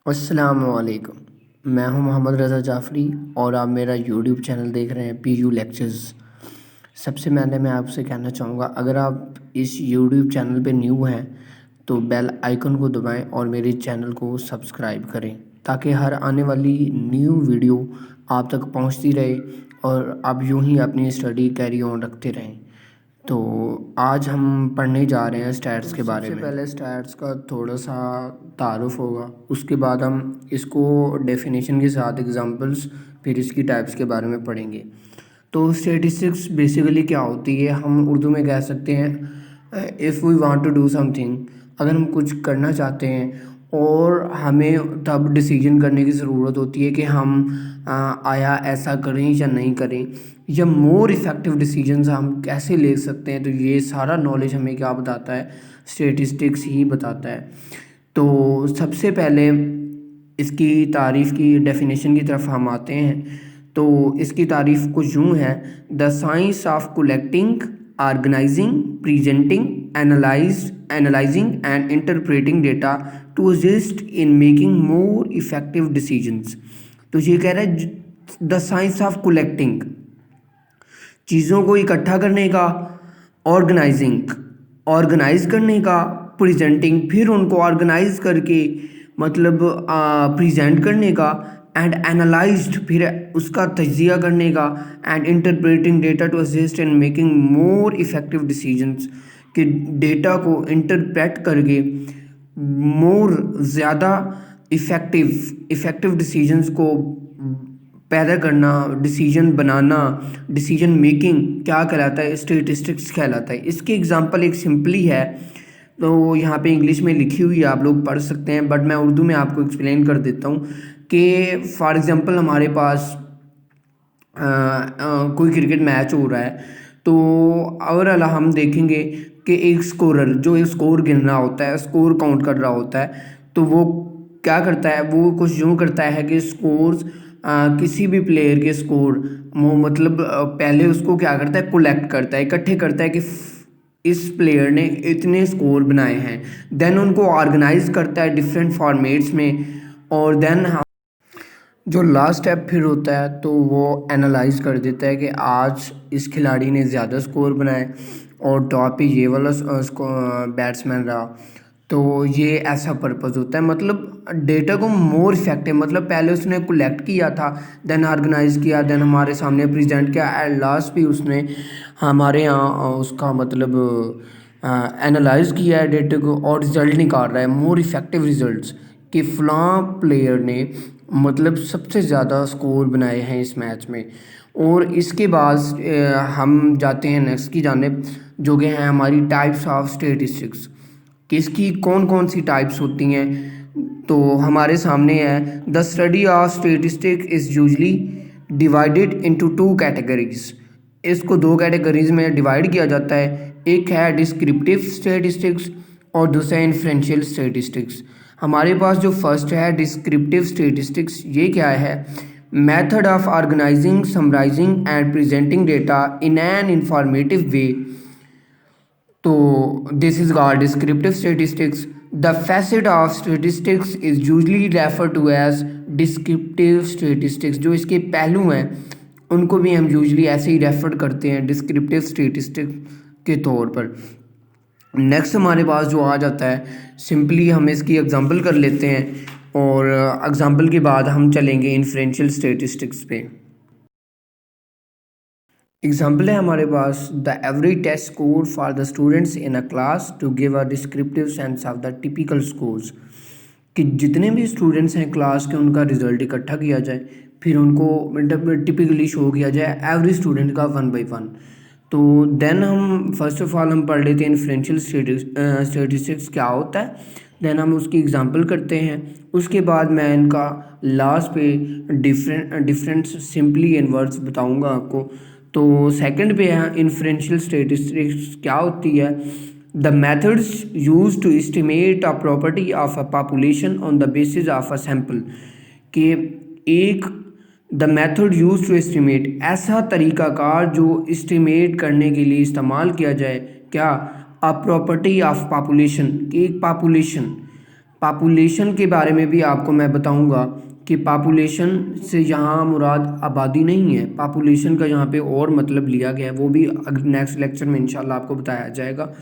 अस्सलामुअलैकुम। मैं हूं मोहम्मद रज़ा जाफ़री और आप मेरा यूट्यूब चैनल देख रहे हैं पीयू लेक्चर्स। सबसे पहले मैं आपसे कहना चाहूँगा, अगर आप इस यूट्यूब चैनल पे न्यू हैं तो बेल आइकन को दबाएं और मेरे चैनल को सब्सक्राइब करें ताकि हर आने वाली न्यू वीडियो आप तक पहुंचती रहे और आप यूं ही अपनी स्टडी कैरी ऑन रखते रहें। तो आज हम पढ़ने जा रहे हैं स्टैट्स के बारे में। सबसे पहले स्टैट्स का थोड़ा सा तारुफ होगा, उसके बाद हम इसको डेफिनेशन के साथ एग्जांपल्स फिर इसकी टाइप्स के बारे में पढ़ेंगे। तो स्टैटिस्टिक्स बेसिकली क्या होती है, हम उर्दू में कह सकते हैं if we want to do something, अगर हम कुछ करना चाहते हैं और हमें तब डिसीजन करने की ज़रूरत होती है कि हम आया ऐसा करें या नहीं करें, या मोर इफ़ेक्टिव डिसीजंस हम कैसे ले सकते हैं। तो ये सारा नॉलेज हमें क्या बताता है, स्टैटिस्टिक्स ही बताता है। तो सबसे पहले इसकी तारीफ़ की डेफिनेशन की तरफ हम आते हैं। तो इसकी तारीफ़ कुछ यूँ है: the science of collecting, organising, presenting, analysing and interpreting data to assist in making more effective decisions. तो ये कह रहा है द साइंस ऑफ कलेक्टिंग, चीज़ों को इकट्ठा करने का, ऑर्गेनाइजिंग, ऑर्गेनाइज करने का, प्रेजेंटिंग, फिर उनको ऑर्गेनाइज करके मतलब प्रेजेंट करने का, एंड एनालाइज्ड, फिर उसका तज्जिया करने का, and interpreting data to assist in making more effective decisions, कि डेटा को इंटरप्रेट करके मोर ज़्यादा इफ़ेक्टिव डिसीजंस को पैदा करना, डिसीजन बनाना, डिसीजन मेकिंग क्या कहलाता है, स्टैटिस्टिक्स कहलाता है। इसकी एग्जांपल एक सिंपली है, तो यहाँ पे इंग्लिश में लिखी हुई है, आप लोग पढ़ सकते हैं, बट मैं उर्दू में आपको एक्सप्लेन कर देता हूँ कि फॉर एग्ज़ाम्पल हमारे पास कोई क्रिकेट मैच हो रहा है, तो ओवरऑल हम देखेंगे कि एक स्कोरर जो एक स्कोर गिन रहा होता है, स्कोर काउंट कर रहा होता है, तो वो क्या करता है, वो कुछ यूँ करता है कि स्कोर्स किसी भी प्लेयर के स्कोर वो मतलब पहले उसको क्या करता है, कलेक्ट करता है, इकट्ठे करता है कि इस प्लेयर ने इतने स्कोर बनाए हैं, देन उनको ऑर्गेनाइज करता है डिफरेंट फॉर्मेट्स में, और देन जो लास्ट स्टेप फिर होता है तो वो एनालाइज कर देता है कि आज इस खिलाड़ी ने ज़्यादा स्कोर बनाए और टॉप पे ये वाला बैट्समैन रहा। तो ये ऐसा पर्पज़ होता है, मतलब डेटा को मोर इफेक्टिव, मतलब पहले उसने कलेक्ट किया था, देन ऑर्गेनाइज किया, देन हमारे सामने प्रेजेंट किया, एट लास्ट भी उसने हमारे यहाँ उसका मतलब एनालाइज किया है डेटा को और रिज़ल्ट निकाल रहा है मोर इफ़ेक्टिव रिज़ल्ट्स, कि फ़लाँ प्लेयर ने मतलब सबसे ज़्यादा स्कोर बनाए हैं इस मैच में। और इसके बाद हम जाते हैं नेक्स्ट की जानिब, जो कि हैं हमारी टाइप्स ऑफ स्टैटिस्टिक्स, कि इसकी कौन कौन सी टाइप्स होती हैं। तो हमारे सामने है the study of statistics is usually divided into two categories. इसको दो कैटेगरीज में डिवाइड किया जाता है, एक है डिस्क्रिप्टिव स्टैटिस्टिक्स और दूसरा इन्फ्रेंशियल स्टैटिस्टिक्स। हमारे पास जो फर्स्ट है डिस्क्रिप्टिव स्टैटिस्टिक्स, ये क्या है, method of organising, summarising and presenting data in an informative way. तो this is called descriptive statistics. The facet of statistics is usually refer to as descriptive statistics. जो इसके पहलू हैं उनको भी हम यूजली ऐसे ही रेफर करते हैं डिस्क्रिप्टिव स्टैटिस्टिक्स के तौर पर। नेक्स्ट हमारे पास जो आ जाता है, सिंपली हम इसकी एग्जांपल कर लेते हैं और एग्जांपल के बाद हम चलेंगे इन्फ्रेंशियल स्टैटिस्टिक्स पे। एग्जाम्पल है हमारे पास, the average test score for the students in a class to give a descriptive sense of the typical scores, कि जितने भी स्टूडेंट्स हैं क्लास के उनका रिजल्ट इकट्ठा किया जाए, फिर उनको मतलब टिपिकली शो किया जाए एवरी स्टूडेंट का वन बाई वन। तो देन हम फर्स्ट ऑफ ऑल हम पढ़ लेते हैं इन्फ्रेंशियल स्टैटिस्टिक्स क्या होता है, देन हम उसकी एग्जांपल करते हैं, उसके बाद मैं इनका लास्ट पे डिफरेंट सिंपली इन वर्ड्स बताऊंगा आपको। तो सेकंड पे है इन्फ्रेंशियल स्टैटिस्टिक्स क्या होती है, the methods use to estimate a property of a population on the basis of a sample, कि एक the method use to estimate, ऐसा तरीक़ाकार जो एस्टिमेट करने के लिए इस्तेमाल किया जाए, क्या, अ प्रॉपर्टी ऑफ पॉपुलेशन, कि एक पॉपुलेशन पॉपुलेशन के बारे में भी आपको मैं बताऊंगा कि पॉपुलेशन से यहाँ मुराद आबादी नहीं है, पॉपुलेशन का यहाँ पे और मतलब लिया गया है, वो भी नेक्स्ट लेक्चर में इंशाल्लाह आपको बताया जाएगा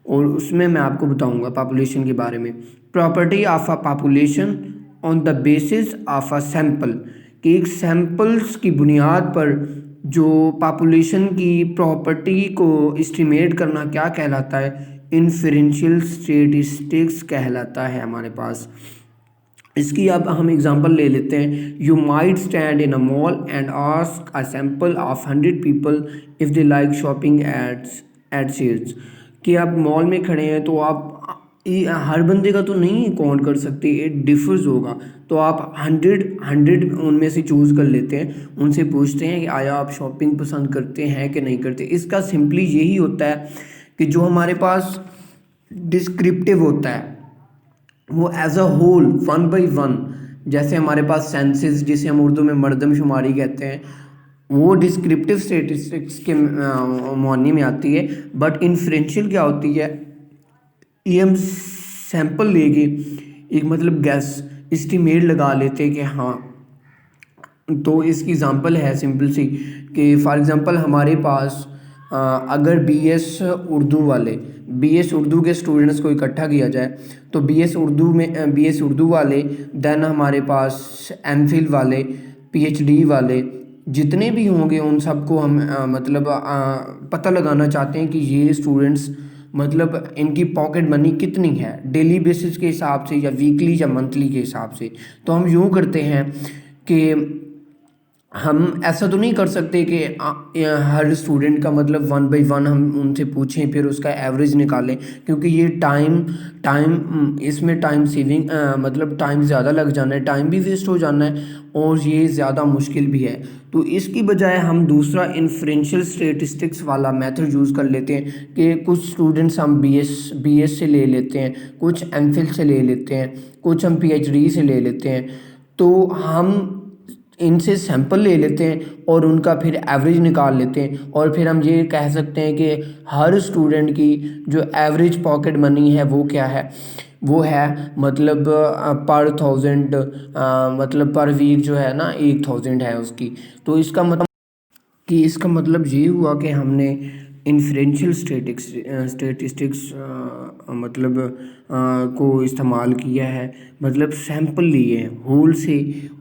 और उसमें मैं आपको बताऊंगा पॉपुलेशन के बारे में। Property of a population on the basis of a sample, कि एक सैंपल्स की बुनियाद पर जो पॉपुलेशन की प्रॉपर्टी को एस्टिमेट करना क्या कहलाता है, इन्फरेंशियल स्टैटिस्टिक्स कहलाता है हमारे पास। इसकी अब हम एग्जांपल ले लेते हैं। You might stand in a mall and ask a sample of 100 people if they like shopping at sales, कि आप मॉल में खड़े हैं तो आप हर बंदे का तो नहीं काउंट कर सकते, इट डिफर्स होगा, तो आप 100 उनमें से चूज़ कर लेते हैं, उनसे पूछते हैं कि आया आप शॉपिंग पसंद करते हैं कि नहीं करते। इसका सिंपली यही होता है कि जो हमारे पास डिस्क्रिप्टिव होता है वो एज अ होल 1 बाई 1, जैसे हमारे पास सेंसेस जिसे हम उर्दू में मर्दमशुमारी कहते हैं, वो डिस्क्रिप्टिव स्टेटिस्टिक्स के मानी में आती है। बट इन्फ्रेंशियल क्या होती है, ये हम सैंपल लेके एक मतलब गैस एस्टिमेट लगा लेते हैं कि हाँ, तो इसकी एग्ज़ाम्पल है सिंपल सी कि फॉर एग्ज़ाम्पल हमारे पास अगर बीएस उर्दू के स्टूडेंट्स को इकट्ठा किया जाए तो बीएस उर्दू वाले, देन हमारे पास एमफिल वाले, पीएचडी वाले जितने भी होंगे उन सबको हम मतलब पता लगाना चाहते हैं कि ये स्टूडेंट्स मतलब इनकी पॉकेट मनी कितनी है डेली बेसिस के हिसाब से या वीकली या मंथली के हिसाब से। तो हम यूँ करते हैं कि हम ऐसा तो नहीं कर सकते कि हर स्टूडेंट का मतलब 1 बाई 1 हम उनसे पूछें फिर उसका एवरेज निकालें, क्योंकि ये इसमें टाइम सेविंग मतलब टाइम ज़्यादा लग जाना है, टाइम भी वेस्ट हो जाना है और ये ज़्यादा मुश्किल भी है। तो इसकी बजाय हम दूसरा इन्फ्रेंशियल स्टैटिस्टिक्स वाला मेथड यूज़ कर लेते हैं कि कुछ स्टूडेंट्स हम बीएस से ले लेते हैं, कुछ एमफिल से ले लेते हैं, कुछ हम पीएचडी से ले लेते हैं। तो हम इनसे सैंपल ले लेते हैं और उनका फिर एवरेज निकाल लेते हैं और फिर हम ये कह सकते हैं कि हर स्टूडेंट की जो एवरेज पॉकेट मनी है वो क्या है, वो है मतलब पर 1000 मतलब पर वीक जो है ना 1000 है उसकी। तो इसका मतलब ये हुआ कि हमने इन्फ्रेंशियल स्टैटिस्टिक्स मतलब को इस्तेमाल किया है, मतलब सैंपल लिए हैं,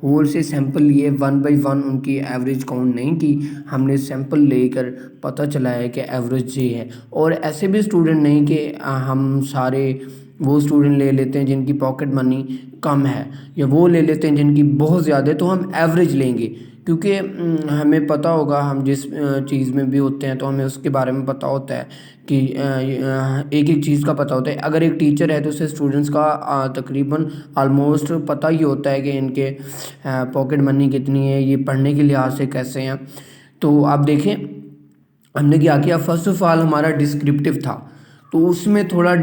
होल से सैंपल लिए, 1 बाई 1 उनकी एवरेज काउंट नहीं की, हमने सैंपल लेकर पता चला है कि एवरेज ये है। और ऐसे भी स्टूडेंट नहीं कि हम सारे वो स्टूडेंट ले लेते हैं जिनकी पॉकेट मनी कम है या वो ले लेते हैं जिनकी बहुत ज़्यादा है, तो हम एवरेज लेंगे क्योंकि हमें पता होगा, हम जिस चीज़ में भी होते हैं तो हमें उसके बारे में पता होता है कि एक एक चीज़ का पता होता है। अगर एक टीचर है तो उसे स्टूडेंट्स का तकरीबन ऑलमोस्ट पता ही होता है कि इनके पॉकेट मनी कितनी है, ये पढ़ने के लिहाज से कैसे हैं। तो आप देखें हमने क्या किया, फर्स्ट ऑफ ऑल हमारा डिस्क्रिप्टिव था तो उसमें थोड़ा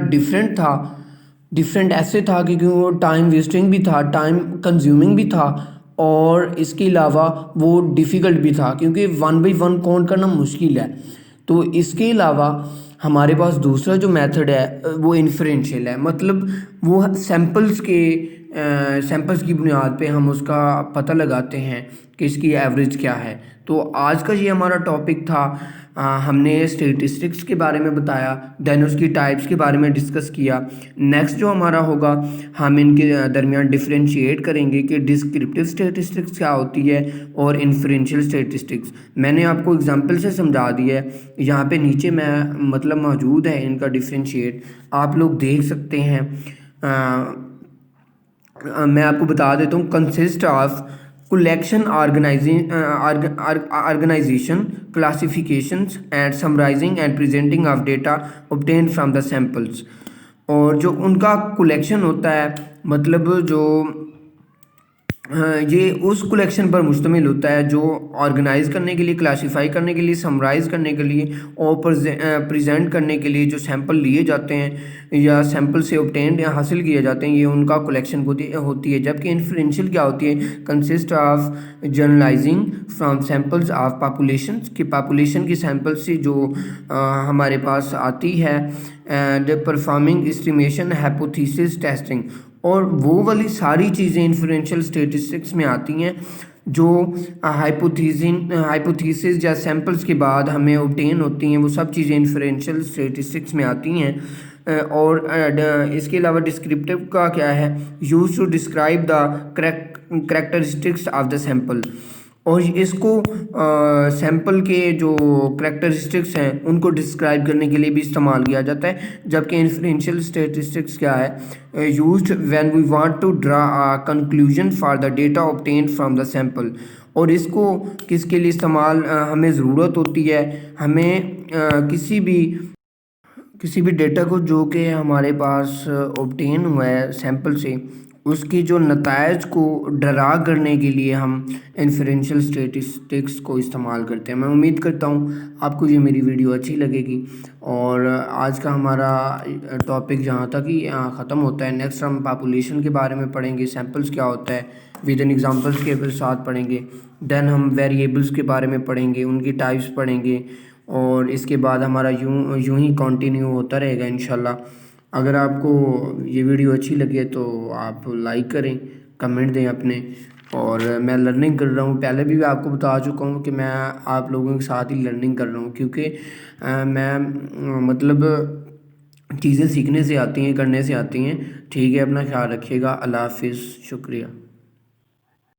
डिफरेंट ऐसे था कि क्योंकि वो टाइम वेस्टिंग भी था, टाइम कंज्यूमिंग भी था और इसके अलावा वो डिफ़िकल्ट भी था क्योंकि 1 बाई 1 काउंट करना मुश्किल है। तो इसके अलावा हमारे पास दूसरा जो मेथड है वो इन्फ्रेंशियल है, मतलब वो सैंपल्स की बुनियाद पे हम उसका पता लगाते हैं कि इसकी एवरेज क्या है। तो आज का ये हमारा टॉपिक था, हमने स्टैटिस्टिक्स के बारे में बताया, देन उसकी टाइप्स के बारे में डिस्कस किया। नेक्स्ट जो हमारा होगा हम इनके दरमियान डिफरेंशिएट करेंगे कि डिस्क्रिप्टिव स्टैटिस्टिक्स क्या होती है और इन्फ्रेंशियल स्टैटिस्टिक्स। मैंने आपको एग्जांपल से समझा दिया है, यहाँ पे नीचे मैं मतलब मौजूद है इनका डिफरेंशिएट, आप लोग देख सकते हैं। मैं आपको बता देता हूँ, consist of collection organization classifications and summarizing and presenting of data obtained from the samples। और जो उनका कलेक्शन होता है मतलब जो ये उस कलेक्शन पर मुश्तमिल होता है जो ऑर्गेनाइज करने के लिए, क्लासीफाई करने के लिए, समराइज़ करने के लिए और प्रेजेंट करने के लिए जो सैंपल लिए जाते हैं या सैंपल से ऑब्टेन्ड या हासिल किए जाते हैं, ये उनका कलेक्शन होती है। जबकि इन्फ्रेंशियल क्या होती है, consist of generalising from samples of population, कि पॉपुलेशन की सैंपल से जो हमारे पास आती है, and performing estimation hypothesis testing, और वो वाली सारी चीज़ें इन्फ्रेंशियल स्टैटिस्टिक्स में आती हैं जो हाइपोथेसिस या सैंपल्स के बाद हमें ऑब्टेन होती हैं। वो सब चीज़ें इन्फ्रेंशियल स्टैटिस्टिक्स में आती हैं। और इसके अलावा डिस्क्रिप्टिव का क्या है, use to describe the characteristics of the sample. और इसको सैंपल के जो करेक्टरिस्टिक्स हैं उनको डिस्क्राइब करने के लिए भी इस्तेमाल किया जाता है। जबकि इन्फ्रेंशियल स्टैटिस्टिक्स क्या है, used when we want to draw a conclusion for the data obtained from the sample. और इसको किसके लिए इस्तेमाल हमें ज़रूरत होती है, हमें किसी भी डेटा को जो कि हमारे पास ऑब्टेन हुआ है सैंपल से, उसकी जो नतायज को डरा करने के लिए हम इन्फ्रेंशियल स्टैटिस्टिक्स को इस्तेमाल करते हैं। मैं उम्मीद करता हूँ आपको ये मेरी वीडियो अच्छी लगेगी। और आज का हमारा टॉपिक जहाँ तक ही ख़त्म होता है। नेक्स्ट हम पॉपुलेशन के बारे में पढ़ेंगे, सैंपल्स क्या होता है विद इन एग्जांपल्स के साथ पढ़ेंगे। देन हम वेरिएबल्स के बारे में पढ़ेंगे, उनकी टाइप्स पढ़ेंगे। और इसके बाद हमारा यूं ही कंटिन्यू होता रहेगा इंशाल्लाह। अगर आपको ये वीडियो अच्छी लगे तो आप लाइक करें, कमेंट दें अपने। और मैं लर्निंग कर रहा हूँ, पहले भी आपको बता चुका हूँ कि मैं आप लोगों के साथ ही लर्निंग कर रहा हूँ, क्योंकि मैं मतलब चीज़ें सीखने से आती हैं, करने से आती हैं। ठीक है, अपना ख्याल रखिएगा। अल्लाह हाफिज़, शुक्रिया।